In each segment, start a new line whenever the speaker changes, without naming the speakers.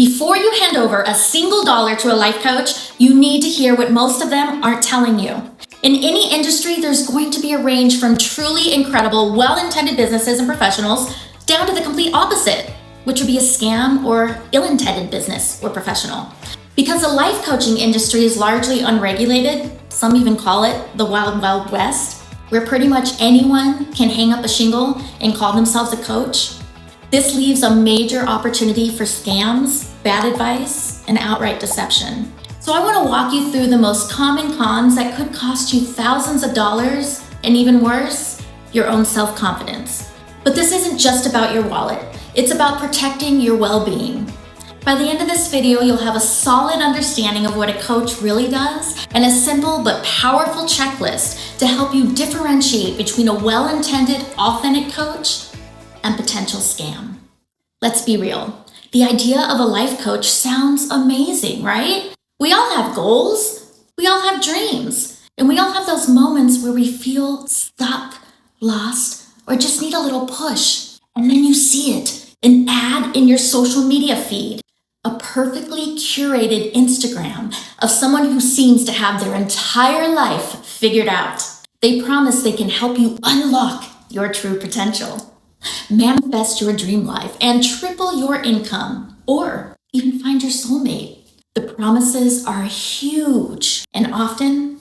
Before you hand over a single dollar to a life coach, you need to hear what most of them aren't telling you. In any industry, there's going to be a range from truly incredible, well-intended businesses and professionals down to the complete opposite, which would be a scam or ill-intended business or professional. Because the life coaching industry is largely unregulated, some even call it the Wild Wild West, where pretty much anyone can hang up a shingle and call themselves a coach. This leaves a major opportunity for scams, bad advice, and outright deception. So I want to walk you through the most common cons that could cost you thousands of dollars, and even worse, your own self-confidence. But this isn't just about your wallet. It's about protecting your well-being. By the end of this video, you'll have a solid understanding of what a coach really does and a simple but powerful checklist to help you differentiate between a well-intended, authentic coach and potential scam. Let's be real. The idea of a life coach sounds amazing, right? We all have goals, we all have dreams, and we all have those moments where we feel stuck, lost, or just need a little push. And then you see it, an ad in your social media feed, a perfectly curated Instagram of someone who seems to have their entire life figured out. They promise they can help you unlock your true potential, manifest your dream life, and triple your income, or even find your soulmate. The promises are huge and often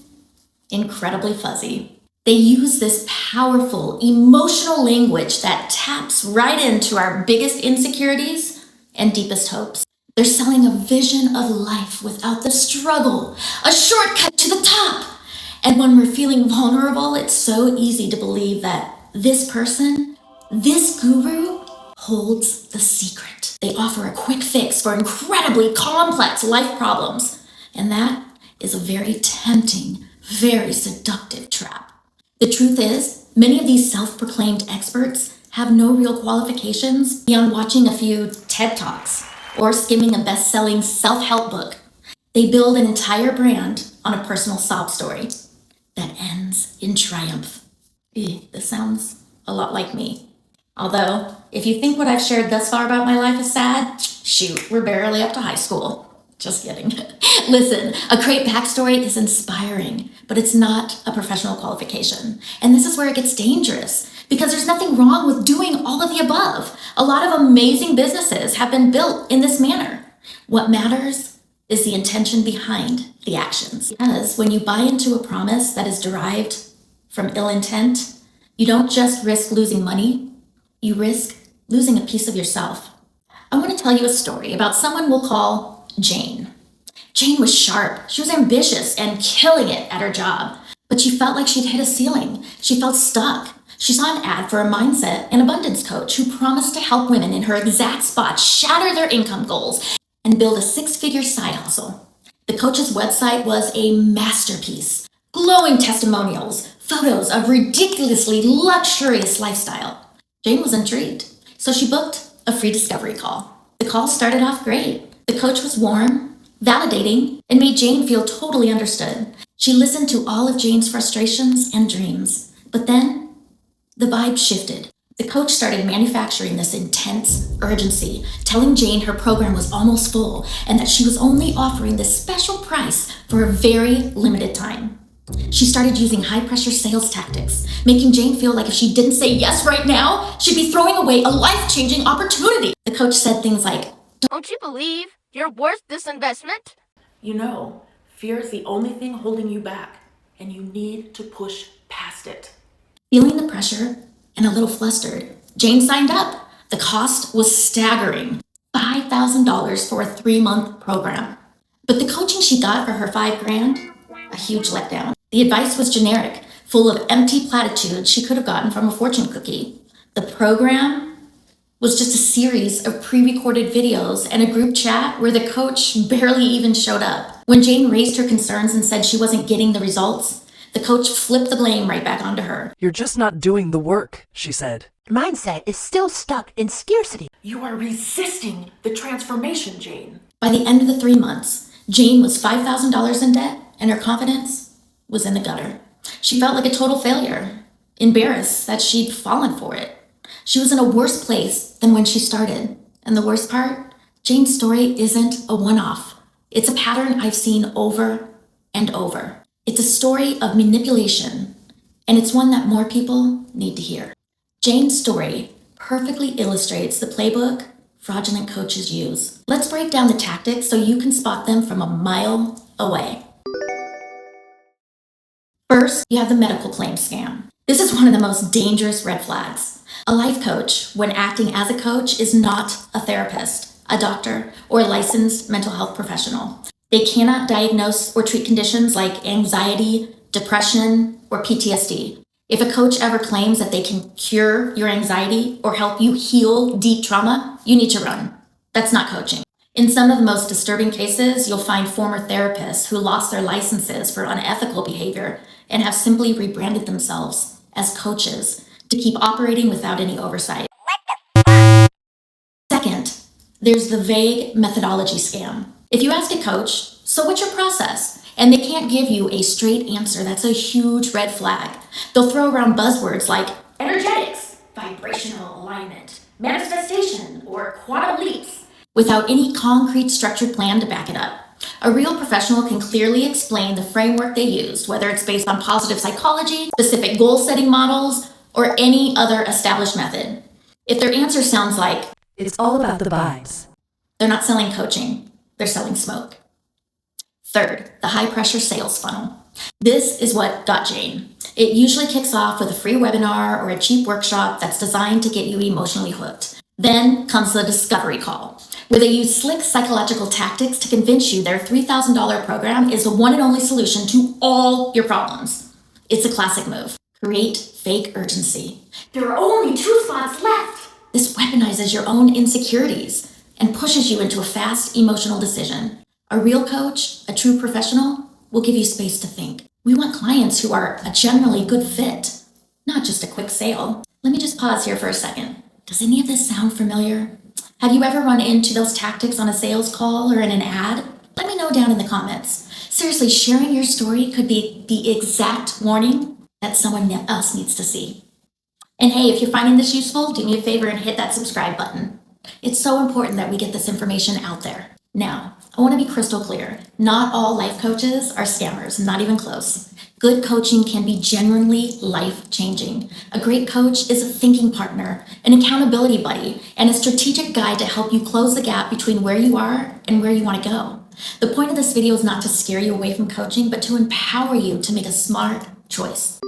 incredibly fuzzy. They use this powerful, emotional language that taps right into our biggest insecurities and deepest hopes. They're selling a vision of life without the struggle, a shortcut to the top. And when we're feeling vulnerable, it's so easy to believe that this person, this guru, holds the secret. They offer a quick fix for incredibly complex life problems. And that is a very tempting, very seductive trap. The truth is, many of these self-proclaimed experts have no real qualifications beyond watching a few TED Talks or skimming a best-selling self-help book. They build an entire brand on a personal sob story that ends in triumph. This sounds a lot like me. Although, if you think what I've shared thus far about my life is sad, shoot, we're barely up to high school. Just kidding. Listen, a great backstory is inspiring, but it's not a professional qualification. And this is where it gets dangerous, because there's nothing wrong with doing all of the above. A lot of amazing businesses have been built in this manner. What matters is the intention behind the actions. Because when you buy into a promise that is derived from ill intent, you don't just risk losing money, you risk losing a piece of yourself. I want to tell you a story about someone we'll call Jane. Jane was sharp, she was ambitious and killing it at her job, but she felt like she'd hit a ceiling. She felt stuck. She saw an ad for a mindset and abundance coach who promised to help women in her exact spot shatter their income goals and build a six-figure side hustle. The coach's website was a masterpiece, glowing testimonials, photos of ridiculously luxurious lifestyle. Jane was intrigued, so she booked a free discovery call. The call started off great. The coach was warm, validating, and made Jane feel totally understood. She listened to all of Jane's frustrations and dreams, but then the vibe shifted. The coach started manufacturing this intense urgency, telling Jane her program was almost full and that she was only offering this special price for a very limited time. She started using high-pressure sales tactics, making Jane feel like if she didn't say yes right now, she'd be throwing away a life-changing opportunity. The coach said things like,
"Don't you believe you're worth this investment?
You know, fear is the only thing holding you back, and you need to push past it."
Feeling the pressure and a little flustered, Jane signed up. The cost was staggering, $5,000 for a 3-month program. But the coaching she got for her $5,000, a huge letdown. The advice was generic, full of empty platitudes she could have gotten from a fortune cookie. The program was just a series of pre-recorded videos and a group chat where the coach barely even showed up. When Jane raised her concerns and said she wasn't getting the results, the coach flipped the blame right back onto her.
"You're just not doing the work," she said.
Mindset is still stuck in scarcity.
You are resisting the transformation, Jane.
By the end of the 3 months, Jane was $5,000 in debt and her confidence was in the gutter. She felt like a total failure, embarrassed that she'd fallen for it. She was in a worse place than when she started. And the worst part, Jane's story isn't a one-off. It's a pattern I've seen over and over. It's a story of manipulation, and it's one that more people need to hear. Jane's story perfectly illustrates the playbook fraudulent coaches use. Let's break down the tactics so you can spot them from a mile away. First, you have the medical claim scam. This is one of the most dangerous red flags. A life coach, when acting as a coach, is not a therapist, a doctor, or a licensed mental health professional. They cannot diagnose or treat conditions like anxiety, depression, or PTSD. If a coach ever claims that they can cure your anxiety or help you heal deep trauma, you need to run. That's not coaching. In some of the most disturbing cases, you'll find former therapists who lost their licenses for unethical behavior and have simply rebranded themselves as coaches to keep operating without any oversight. Second, there's the vague methodology scam. If you ask a coach, so what's your process? And they can't give you a straight answer, that's a huge red flag. They'll throw around buzzwords like energetics, vibrational alignment, manifestation, or quantum leaps, without any concrete structured plan to back it up. A real professional can clearly explain the framework they used, whether it's based on positive psychology, specific goal-setting models, or any other established method. If their answer sounds like,
It's all about the vibes,
they're not selling coaching, they're selling smoke. Third, the high-pressure sales funnel. This is what got Jane. It usually kicks off with a free webinar or a cheap workshop that's designed to get you emotionally hooked. Then comes the discovery call, where they use slick psychological tactics to convince you their $3,000 program is the one and only solution to all your problems. It's a classic move. Create fake urgency. There are only 2 spots left. This weaponizes your own insecurities and pushes you into a fast emotional decision. A real coach, a true professional, will give you space to think. We want clients who are a generally good fit, not just a quick sale. Let me just pause here for a second. Does any of this sound familiar? Have you ever run into those tactics on a sales call or in an ad? Let me know down in the comments. Seriously, sharing your story could be the exact warning that someone else needs to see. And hey, if you're finding this useful, do me a favor and hit that subscribe button. It's so important that we get this information out there. Now, I want to be crystal clear. Not all life coaches are scammers, not even close. Good coaching can be genuinely life-changing. A great coach is a thinking partner, an accountability buddy, and a strategic guide to help you close the gap between where you are and where you want to go. The point of this video is not to scare you away from coaching, but to empower you to make a smart choice.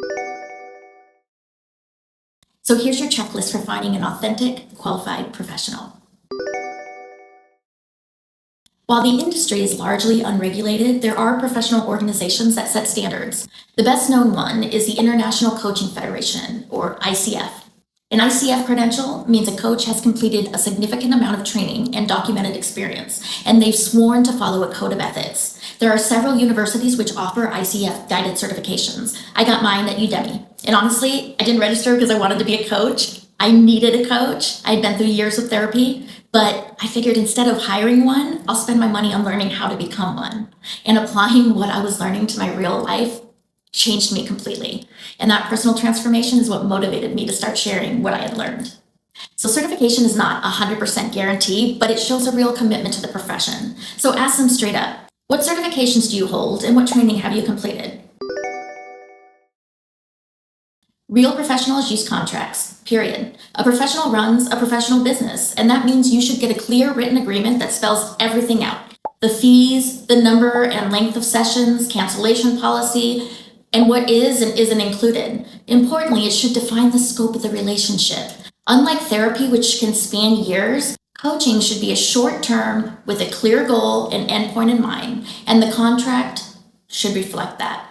So here's your checklist for finding an authentic, qualified professional. While the industry is largely unregulated, there are professional organizations that set standards. The best known one is the International Coaching Federation, or ICF. An ICF credential means a coach has completed a significant amount of training and documented experience, and they've sworn to follow a code of ethics. There are several universities which offer ICF guided certifications. I got mine at Udemy. And honestly, I didn't register because I wanted to be a coach. I needed a coach. I'd been through years of therapy. But I figured instead of hiring one, I'll spend my money on learning how to become one. And applying what I was learning to my real life changed me completely. And that personal transformation is what motivated me to start sharing what I had learned. So certification is not a 100% guarantee, but it shows a real commitment to the profession. So ask them straight up, what certifications do you hold and what training have you completed? Real professionals use contracts, period. A professional runs a professional business, and that means you should get a clear written agreement that spells everything out. The fees, the number and length of sessions, cancellation policy, and what is and isn't included. Importantly, it should define the scope of the relationship. Unlike therapy, which can span years, coaching should be a short term with a clear goal and endpoint in mind, and the contract should reflect that.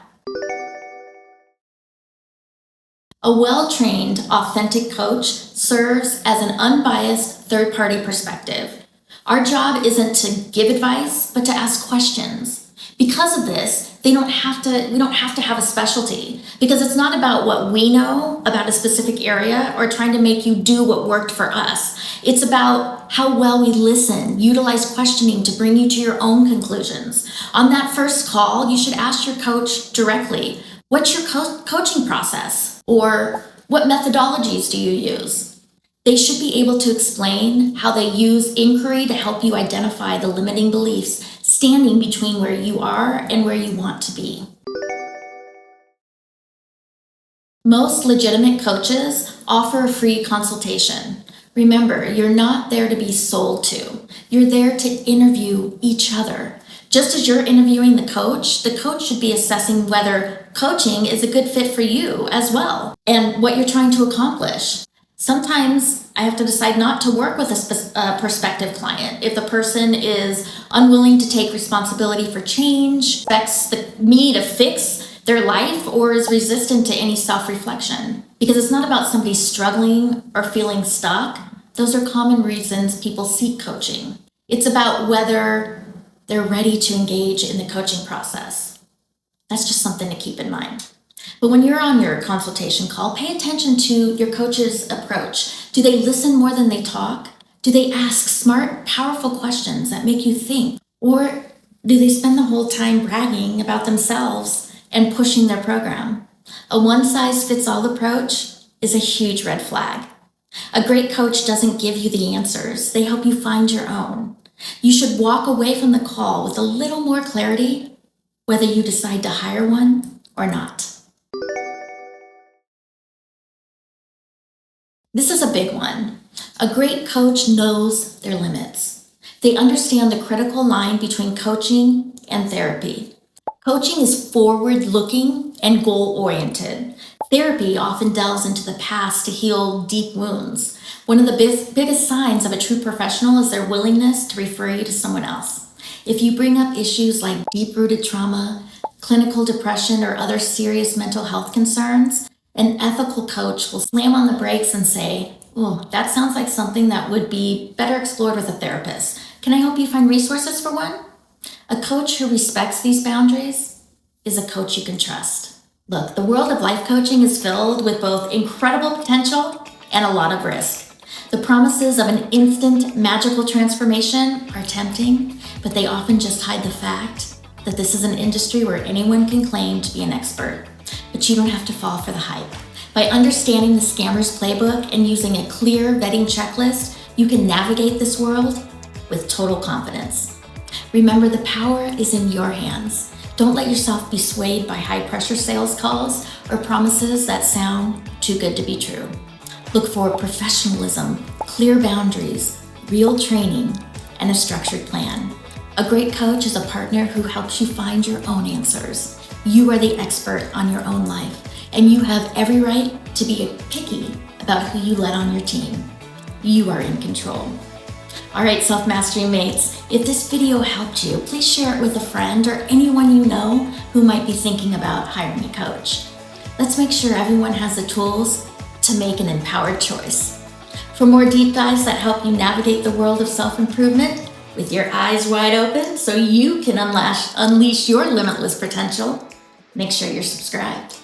A well-trained, authentic coach serves as an unbiased third-party perspective. Our job isn't to give advice, but to ask questions. Because of this, we don't have to have a specialty, because it's not about what we know about a specific area or trying to make you do what worked for us. It's about how well we listen, utilize questioning to bring you to your own conclusions. On that first call, you should ask your coach directly, what's your coaching process? Or what methodologies do you use? They should be able to explain how they use inquiry to help you identify the limiting beliefs standing between where you are and where you want to be. Most legitimate coaches offer a free consultation. Remember, you're not there to be sold to. You're there to interview each other. Just as you're interviewing the coach should be assessing whether coaching is a good fit for you as well and what you're trying to accomplish. Sometimes I have to decide not to work with a prospective client if the person is unwilling to take responsibility for change, expects me to fix their life, or is resistant to any self-reflection. Because it's not about somebody struggling or feeling stuck. Those are common reasons people seek coaching. It's about whether they're ready to engage in the coaching process. That's just something to keep in mind. But when you're on your consultation call, pay attention to your coach's approach. Do they listen more than they talk? Do they ask smart, powerful questions that make you think? Or do they spend the whole time bragging about themselves and pushing their program? A one-size-fits-all approach is a huge red flag. A great coach doesn't give you the answers. They help you find your own. You should walk away from the call with a little more clarity, whether you decide to hire one or not. This is a big one. A great coach knows their limits. They understand the critical line between coaching and therapy. Coaching is forward-looking and goal-oriented. Therapy often delves into the past to heal deep wounds. One of the biggest signs of a true professional is their willingness to refer you to someone else. If you bring up issues like deep-rooted trauma, clinical depression, or other serious mental health concerns, an ethical coach will slam on the brakes and say, "Oh, that sounds like something that would be better explored with a therapist. Can I help you find resources for one?" A coach who respects these boundaries is a coach you can trust. Look, the world of life coaching is filled with both incredible potential and a lot of risk. The promises of an instant magical transformation are tempting, but they often just hide the fact that this is an industry where anyone can claim to be an expert. But you don't have to fall for the hype. By understanding the scammer's playbook and using a clear vetting checklist, you can navigate this world with total confidence. Remember, the power is in your hands. Don't let yourself be swayed by high-pressure sales calls or promises that sound too good to be true. Look for professionalism, clear boundaries, real training, and a structured plan. A great coach is a partner who helps you find your own answers. You are the expert on your own life, and you have every right to be picky about who you let on your team. You are in control. All right, self-mastery mates, if this video helped you, please share it with a friend or anyone you know who might be thinking about hiring a coach. Let's make sure everyone has the tools to make an empowered choice. For more deep dives that help you navigate the world of self-improvement with your eyes wide open so you can unleash your limitless potential, make sure you're subscribed.